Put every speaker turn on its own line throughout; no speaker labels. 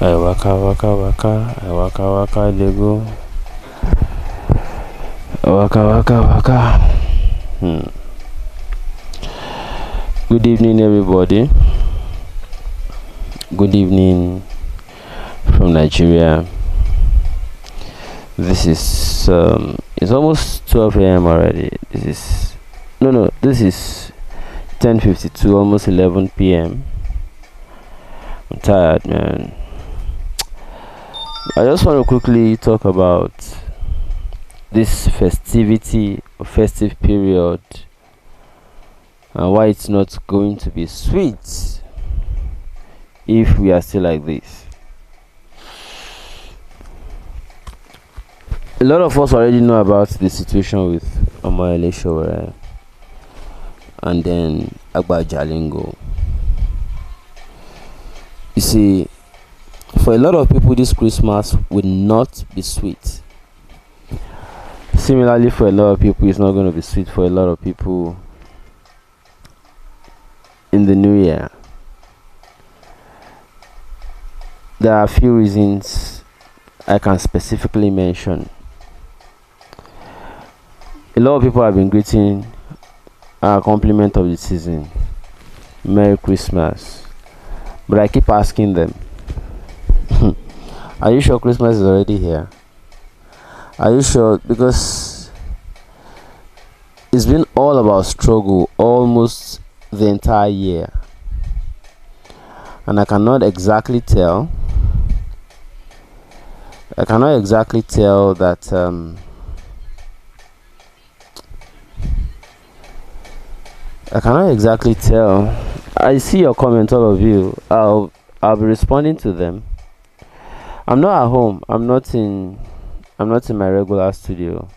I waka waka waka, I waka waka Lego, I waka waka waka. Hmm. Good evening, everybody. Good evening from Nigeria. This is it's almost 12 a.m. already. This is 10:52, almost 11 p.m. I'm tired, man. I just want to quickly talk about this festive period, and why it's not going to be sweet if we are still like this. A lot of us already know about the situation with Sowore and then Jalingo. You see, for a lot of people, this Christmas will not be sweet. Similarly, for a lot of people, it's not going to be sweet for a lot of people in the new year. There are a few reasons I can specifically mention. A lot of people have been greeting our compliment of the season, Merry Christmas. But I keep asking them, are you sure Christmas is already here? Are you sure? Because it's been all about struggle almost the entire year. And I cannot exactly tell that I cannot exactly tell. I see your comments, all of you. I'll be responding to them. I'm not at home. I'm not in my regular studio.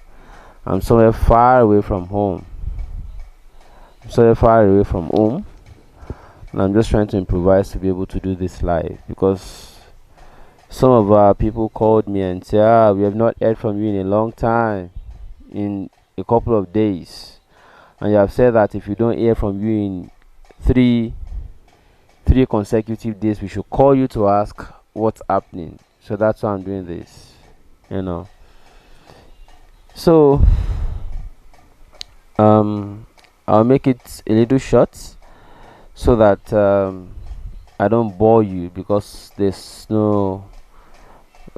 I'm somewhere far away from home. And I'm just trying to improvise to be able to do this live, because some of our people called me and said, we have not heard from you in a long time, in a couple of days. And you have said that if we don't hear from you in three consecutive days, we should call you to ask what's happening. So that's why I'm doing this, So I'll make it a little short so that I don't bore you, because there's no,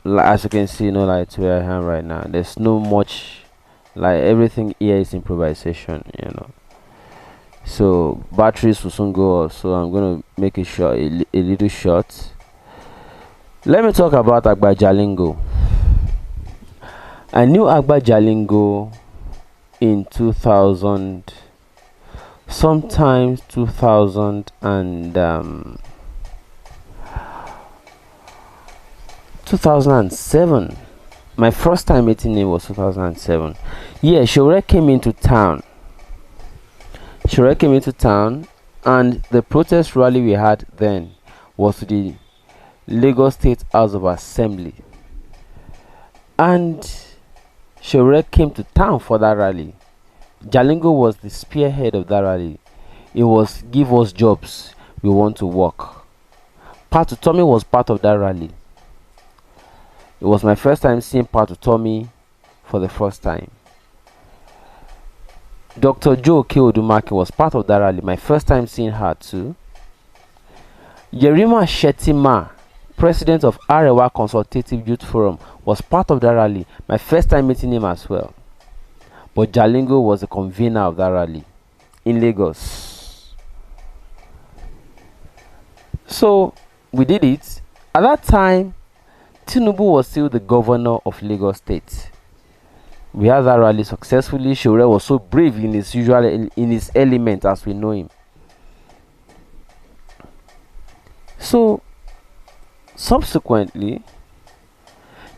as you can see, no light where I am right now. There's no much, like, everything here is improvisation. So batteries will soon go off, so I'm gonna make it short, a little short. Let me talk about Jalingo. I knew Jalingo in 2000, sometimes 2000 and 2007. My first time meeting him was 2007. Yeah, Sowore came into town. And the protest rally we had then was to the Lagos State House of Assembly. And Sowore came to town for that rally. Jalingo was the spearhead of that rally. It was give us jobs, we want to work. Patu Tommy was part of that rally. It was my first time seeing Patu Tommy for the first time. Dr. Joe Keodumaki was part of that rally. My first time seeing her too. Yerima Shetima, president of Arewa Consultative Youth Forum, was part of that rally. My first time meeting him as well. But Jalingo was the convener of that rally in Lagos. So we did it. At that time, Tinubu was still the governor of Lagos State. We had that rally successfully. Sowore was so brave in his element, as we know him. So subsequently,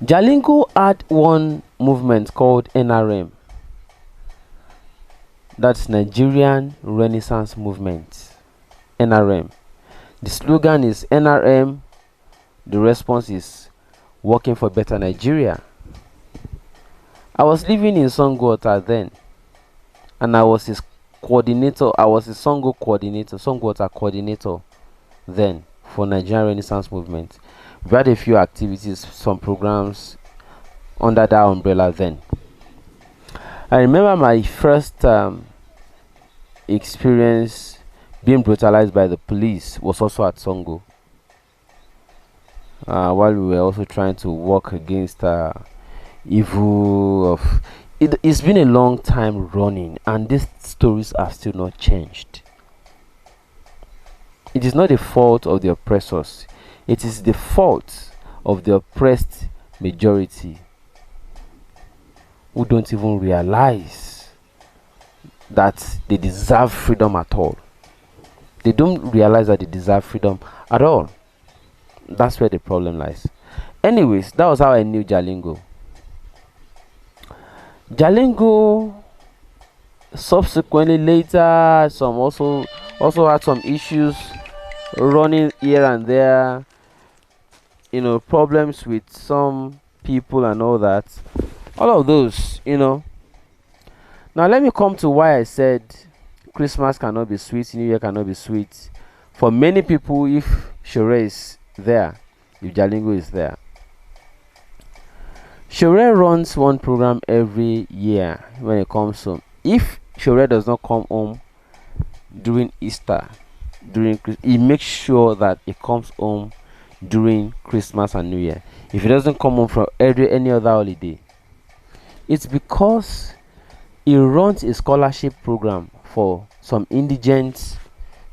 Jalingo had one movement called NRM. That's Nigerian Renaissance Movement. NRM. The slogan is NRM. The response is working for better Nigeria. I was living in Songwater then, and I was his coordinator. I was his Songwater coordinator then for Nigerian Renaissance Movement. We had a few activities, some programs under that umbrella then. I remember my first experience being brutalized by the police was also at Songo. While we were also trying to work against evil of it's been a long time running, and these stories are still not changed. It is not the fault of the oppressors, it is the fault of the oppressed majority who don't even realize that they deserve freedom at all. They don't realize that they deserve freedom at all. That's where the problem lies. Anyways, that was how I knew Jalingo. Jalingo subsequently later some also had some issues running here and there, problems with some people and all that. All of those. Now let me come to why I said Christmas cannot be sweet, New Year cannot be sweet. For many people, if Sowore is there, if Jalingo is there. Sowore runs one program every year when it comes home. If Sowore does not come home during Easter, he makes sure that he comes home during Christmas and New Year. If he doesn't come home from any other holiday, it's because he runs a scholarship program for some indigent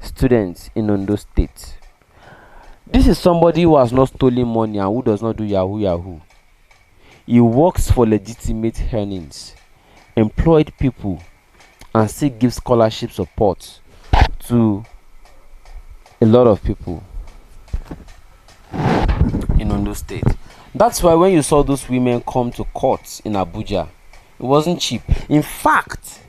students in Ondo State. This is somebody who has not stolen money and who does not do yahoo yahoo. He works for legitimate earnings, employed people, and still gives scholarship support to a lot of people in Ondo State. That's why when you saw those women come to court in Abuja, it wasn't cheap. In fact,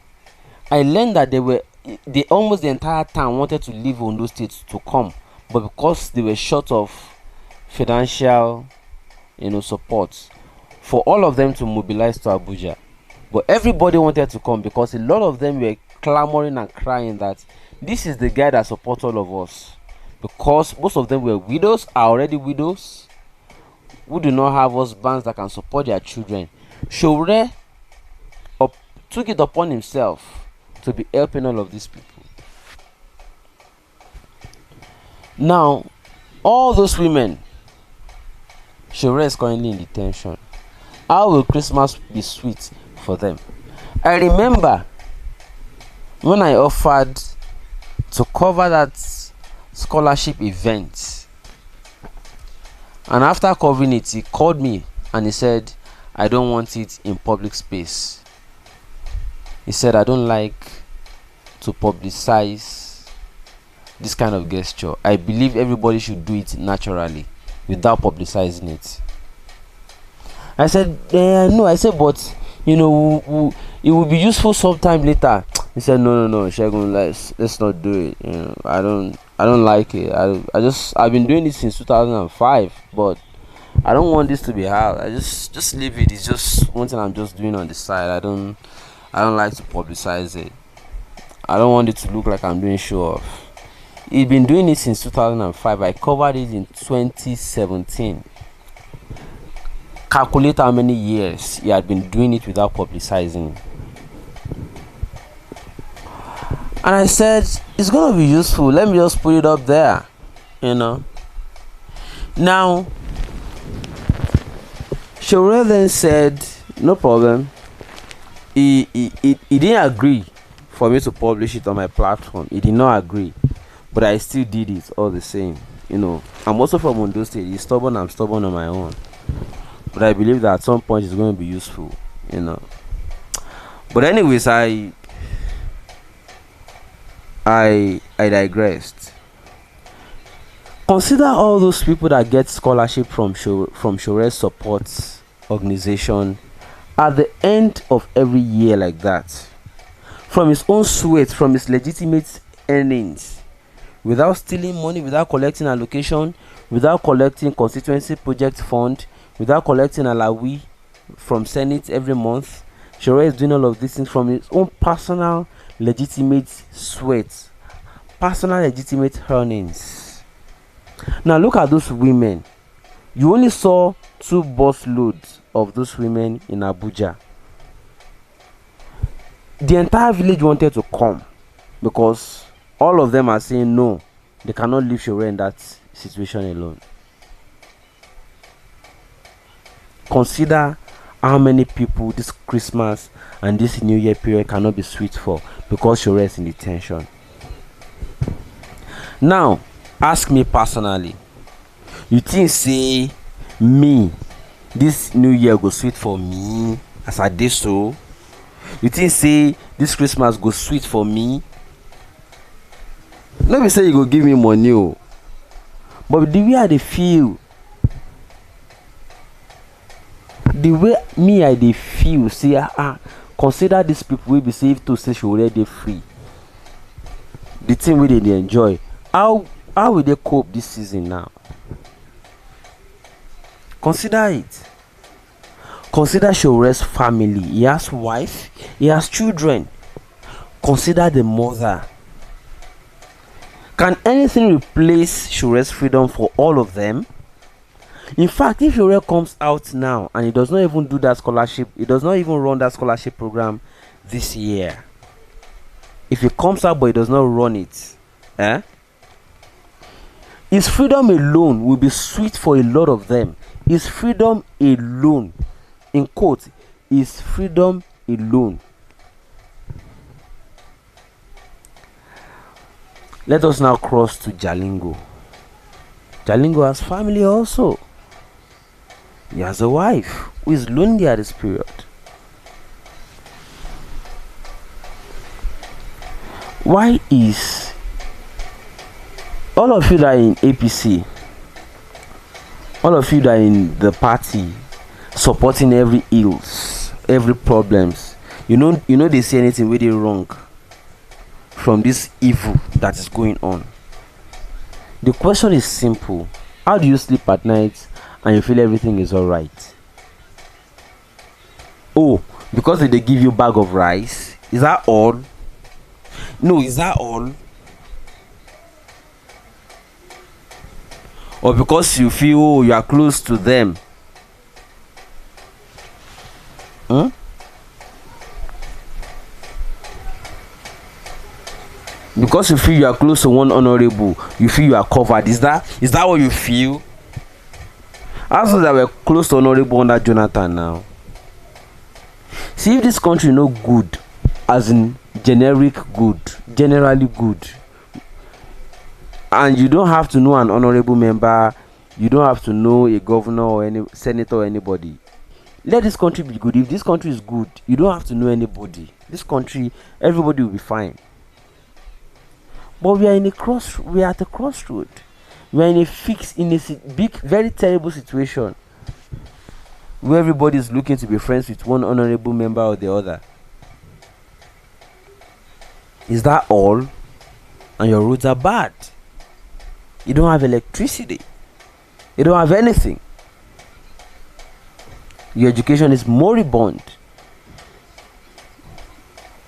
I learned that they almost the entire town wanted to leave Ondo State to come, but because they were short of financial, support for all of them to mobilize to Abuja. But everybody wanted to come because a lot of them were clamoring and crying that this is the guy that supports all of us. Because most of them were widows, are already widows, who do not have husbands that can support their children. Sowore took it upon himself to be helping all of these people. Now, all those women, Sowore is currently in detention. How will Christmas be sweet for them? I remember when I offered to cover that scholarship event, and after covering it, he called me and he said, I don't want it in public space. He said, I don't like to publicize this kind of gesture. I believe everybody should do it naturally without publicizing it. I said, no. I said, but it will be useful sometime later. He said, no, Shegun, let's not do it. I don't like it. I've been doing this since 2005, but I don't want this to be hard. I just leave it. It's just one thing I'm just doing on the side. I don't like to publicize it. I don't want it to look like I'm doing show off. He's been doing it since 2005. I covered it in 2017. Calculate how many years he had been doing it without publicizing. And I said, it's going to be useful. Let me just put it up there. Now, Sowore then said, no problem. He didn't agree for me to publish it on my platform. He did not agree. But I still did it all the same. I'm also from Ondo State. He's stubborn, I'm stubborn on my own. But I believe that at some point it's going to be useful. But anyways, I digressed. Consider all those people that get scholarship from Sowore's support organization at the end of every year like that, from his own sweat, from his legitimate earnings, without stealing money, without collecting allocation, without collecting constituency project fund, without collecting alawi from Senate every month. Sowore is doing all of these things from his own personal legitimate sweat, personal legitimate earnings. Now look at those women. You only saw 2 bus loads of those women in Abuja. The entire village wanted to come because all of them are saying no, they cannot leave Sowore in that situation alone. Consider how many people this Christmas and this New Year period cannot be sweet for because Sowore is in detention. Now, ask me personally, you think say me this New Year go sweet for me as I did so? You think say this Christmas go sweet for me? Let me say you go give me money, but the way I dey feel, the way me I dey feel, say consider these people will be saved to say Sowore dey free. The thing wey they enjoy, how will they cope this season now? Consider it. Consider Sowore's family. He has wife, he has children. Consider the mother. Can anything replace Sowore's freedom for all of them? In fact, if Sowore comes out now and he does not even do that scholarship, he does not even run that scholarship program this year. If he comes out but he does not run it, his freedom alone will be sweet for a lot of them. His freedom alone, in quote, his freedom alone. Let us now cross to Jalingo. Jalingo has family also. He has a wife who is lonely at this period. Why is all of you that are in APC, all of you that are in the party, supporting every ills, every problems, you know they see anything really wrong from this evil that is going on? The question is simple. How do you sleep at night and you feel everything is all right? Oh, because they give you a bag of rice? Is that all? No, is that all? Or because you feel you are close to them? Because you feel you are close to one honorable, you feel you are covered. Is that what you feel? Also, that we're close to honorable under Jonathan now. See, if this country no good, as in generic good, generally good, and you don't have to know an honorable member, you don't have to know a governor or any senator or anybody. Let this country be good. If this country is good, you don't have to know anybody. This country, everybody will be fine. But we are at a crossroad. We are in a big, very terrible situation where everybody is looking to be friends with one honorable member or the other. Is that all? And your roads are bad. You don't have electricity. You don't have anything. Your education is moribund.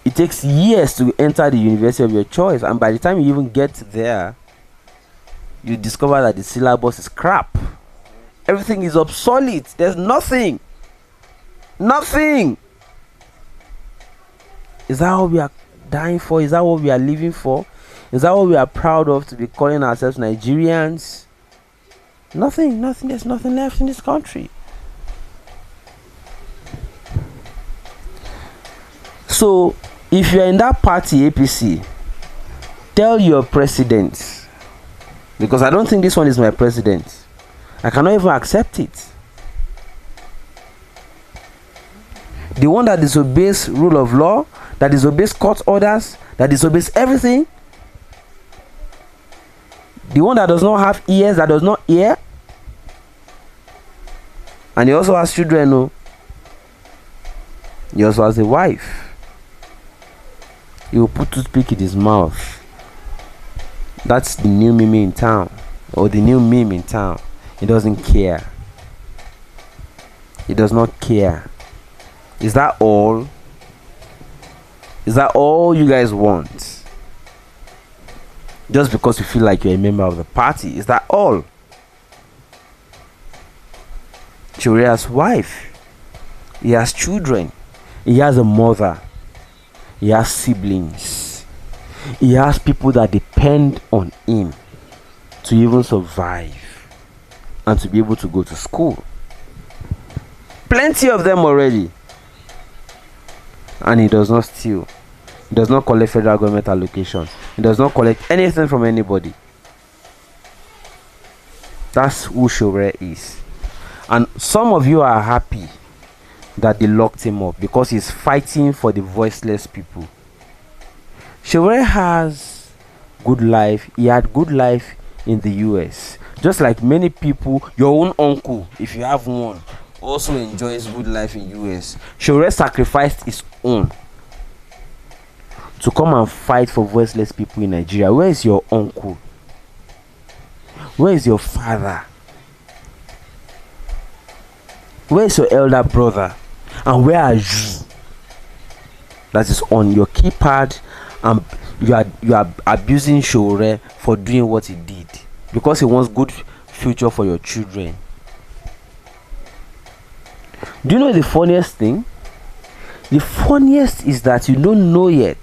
It takes years to enter the university of your choice, and by the time you even get there, you discover that the syllabus is crap. Everything is obsolete. There's nothing. Nothing. Is that what we are dying for? Is that what we are living for? Is that what we are proud of, to be calling ourselves Nigerians? Nothing. There's nothing left in this country. So, if you are in that party, APC, tell your president, because I don't think this one is my president. I cannot even accept it. The one that disobeys rule of law, that disobeys court orders, that disobeys everything. The one that does not have ears, that does not hear. And he also has children, no? He also has a wife. He will put toothpick in his mouth. That's the new meme in town, or the new meme in town. He doesn't care. He does not care. Is that all? Is that all you guys want? Just because you feel like you're a member of the party? Is that all? Sowore has wife. He has children. He has a mother. He has siblings. He has people that depend on him to even survive and to be able to go to school. Plenty of them already. And he does not steal. He does not collect federal government allocation. He does not collect anything from anybody. That's who Sowore is. And some of you are happy that they locked him up because he's fighting for the voiceless people. Sowore has good life. He had good life in the US. Just like many people, your own uncle, if you have one, also enjoys good life in US. Sowore sacrificed his own to come and fight for voiceless people in Nigeria. Where is your uncle? Where is your father? Where is your elder brother? And where are you? That is on your keypad, and you are abusing Sowore for doing what he did because he wants good future for your children. Do you know the funniest thing? The funniest is that you don't know yet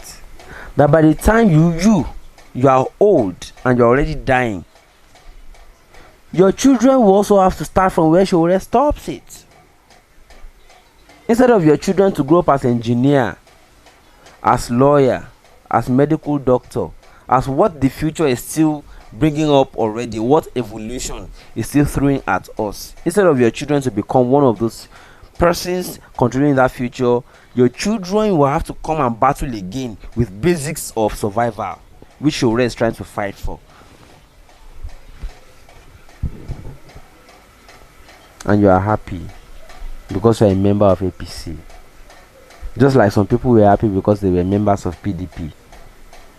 that by the time you are old and you're already dying, your children will also have to start from where Sowore stops it. Instead of your children to grow up as engineer, as lawyer, as medical doctor, as what the future is still bringing up already, what evolution is still throwing at us, instead of your children to become one of those persons controlling that future, your children will have to come and battle again with basics of survival, which Sowore is trying to fight for. And you are happy because you are a member of APC. Just like some people were happy because they were members of PDP.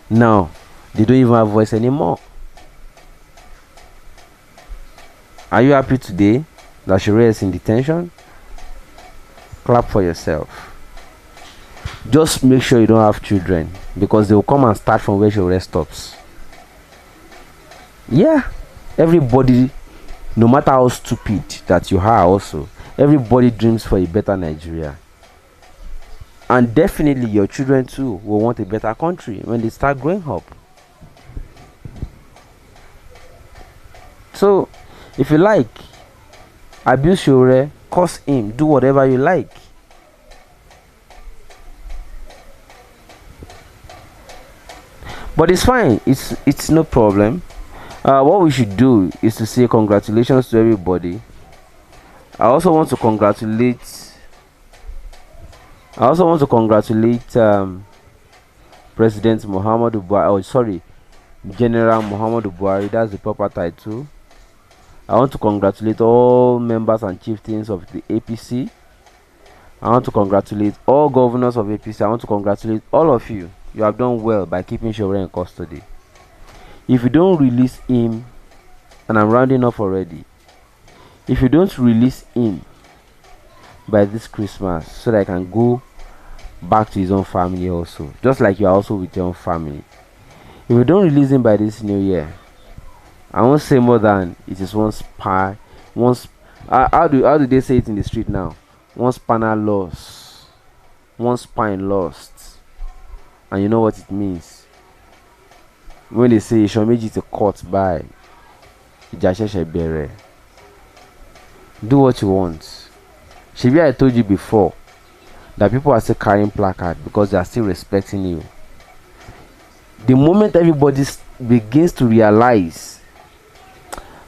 Now, they don't even have voice anymore. Are you happy today that Sowore is in detention? Clap for yourself. Just make sure you don't have children, because they will come and start from where Sowore stops. Yeah, everybody, no matter how stupid that you are also, everybody dreams for a better Nigeria. And definitely your children too will want a better country when they start growing up. So, if you like, abuse Sowore, curse him, do whatever you like. But it's fine. It's no problem. What we should do is to say congratulations to everybody. I also want to congratulate President Muhammadu Buhari. General Muhammadu Buhari. That's the proper title. I want to congratulate all members and chieftains of the APC. I want to congratulate all governors of APC. I want to congratulate all of you. You have done well by keeping Sowore in custody. If you don't release him, and I'm rounding off already, if you don't release him by this Christmas so that I can go back to his own family also, just like you are also with your own family, if you don't release him by this new year, I won't say more than it is one spy, how do they say it in the street now? One spanner lost, one spine lost. And you know what it means when they say Ishomeji to court by Ijasheshebere. Do what you want. Shebi, I told you before that people are still carrying placard because they are still respecting you. The moment everybody begins to realize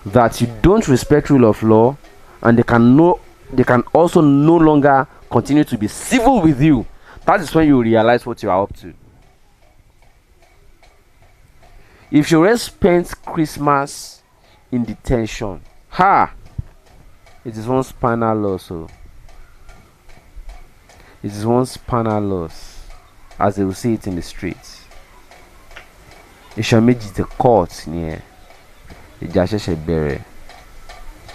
that you don't respect rule of law, and they can also no longer continue to be civil with you, that is when you realize what you are up to. If Sowore spends Christmas in detention, it is one spinal loss. It is one spinal loss, as they will see it in the streets. Ishomeji the court near Ijasheshebere.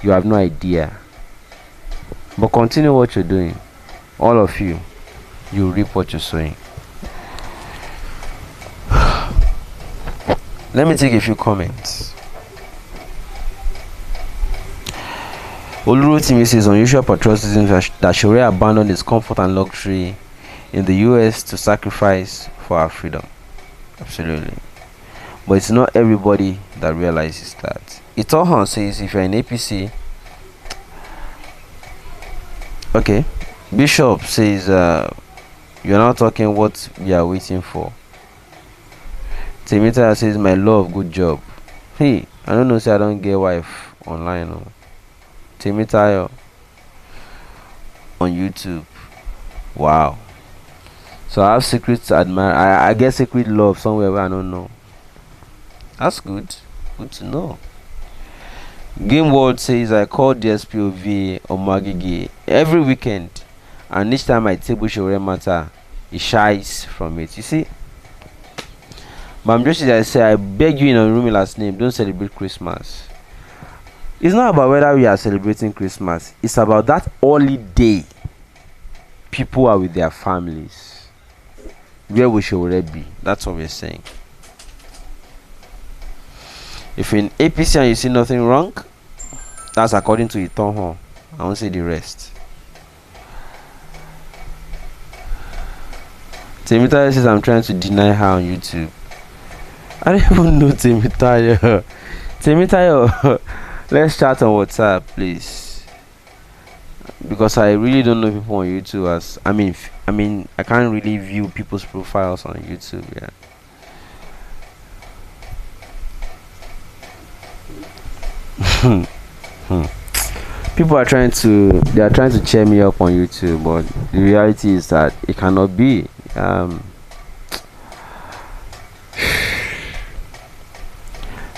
You have no idea. But continue what you're doing. All of you, you reap what you're sowing. Let me take a few comments. Olurotimi says unusual patriotism that Sowore abandoned his comfort and luxury in the US to sacrifice for our freedom. Absolutely. But it's not everybody that realizes that. Itohan says if you're in APC, okay. Bishop says you're not talking what we are waiting for. Temita says my love, good job. Hey, I don't know, say I don't get wife online. No. Temita on YouTube. Wow. So I have secrets to admire. I get secret love somewhere where I don't know. That's good. Good to know. Game World says I call the SPOV Omagigi every weekend, and each time I table Sowore matter, he shies from it. You see? But I'm just I say I beg you in Onrumi last name, don't celebrate Christmas. It's not about whether we are celebrating Christmas. It's about that holiday. People are with their families. Where we should already be. That's what we're saying. If you're in APC and you see nothing wrong, that's according to Itonho. I won't say the rest. Temitayo says I'm trying to deny her on YouTube. I don't even know Temitayo. Temitayo, let's chat on WhatsApp, please. Because I really don't know people on YouTube. As I mean, I can't really view people's profiles on YouTube. Yeah. People are trying to cheer me up on YouTube, but the reality is that it cannot be.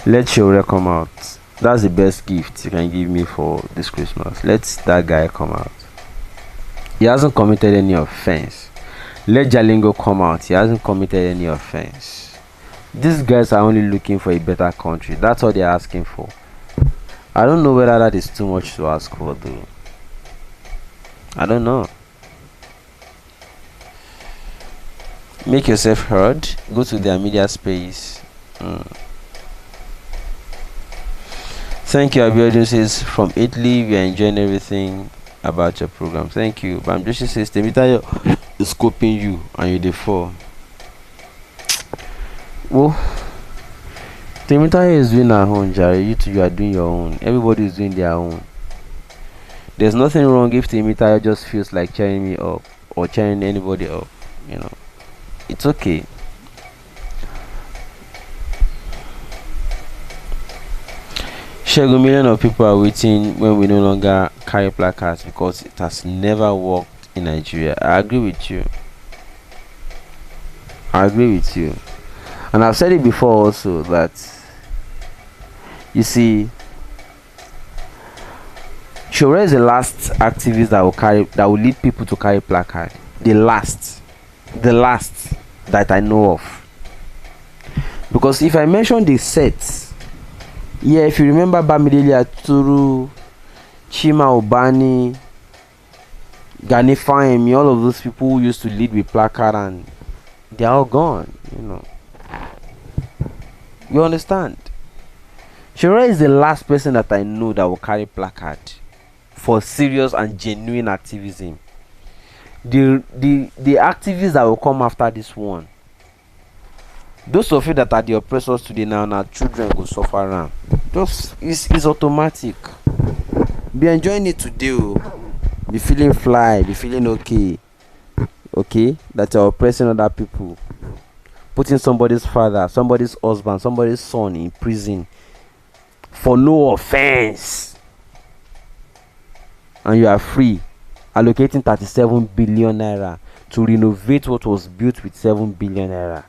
Let Sowore come out. That's the best gift you can give me for this Christmas. Let that guy come out. He hasn't committed any offense. Let Jalingo come out. He hasn't committed any offense. These guys are only looking for a better country. That's all they're asking for. I don't know whether that is too much to ask for, though. I don't know. Make yourself heard. Go to their media space. Thank you, Abiodun says from Italy. We are enjoying everything about your program. Thank you. Bamjoshi says Temitayo is scoping you and you the four. Well, Temitayo is doing her own, Jerry. You are doing your own. Everybody is doing their own. There's nothing wrong if Temitayo just feels like cheering me up or cheering anybody up. You know, it's okay. Shego, million of people are waiting when we no longer carry placards because it has never worked in Nigeria. I agree with you. And I've said it before also that you see, Sowore is the last activist that will lead people to carry placard. The last that I know of. Because if I mention the sets, yeah, if you remember Bamidele Aturu, Chima Obani, Gani Fahimi, all of those people who used to lead with placard, and they're all gone, you know. You understand? Sowore is the last person that I know that will carry placard for serious and genuine activism. The activists that will come after this one, those of you that are the oppressors today now children will suffer around. Just it's automatic. Be enjoying it today. Be feeling fly, be feeling okay. Okay? That you're oppressing other people. Putting somebody's father, somebody's husband, somebody's son in prison for no offense. And you are free. Allocating 37 billion naira to renovate what was built with 7 billion naira.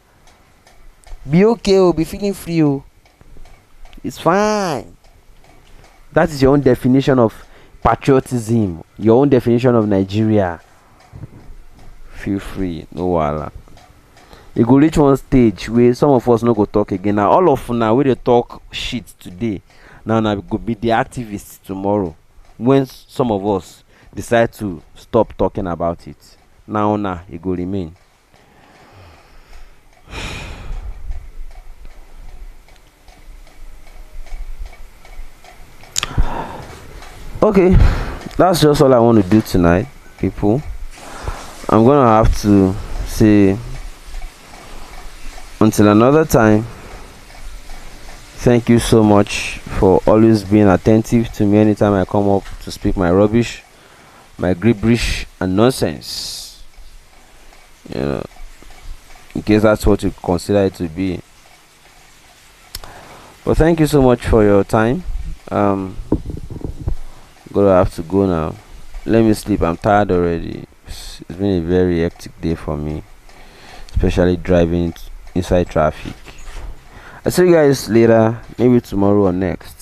Be okay, be feeling free. It's fine. That is your own definition of patriotism, your own definition of Nigeria. Feel free, no wala. You go reach one stage where some of us no go talk again. Now all of now we they talk shit today. Now we go be the activists tomorrow. When some of us decide to stop talking about it, now it go remain. Okay, that's just all I want to do tonight, people. I'm gonna have to say until another time. Thank you so much for always being attentive to me anytime I come up to speak my rubbish, my gibberish and nonsense. You know, in case that's what you consider it to be. But thank you so much for your time. Gonna have to go now. Let me sleep. I'm tired already. It's been a very hectic day for me, especially driving inside traffic. I'll see you guys later, maybe tomorrow or next.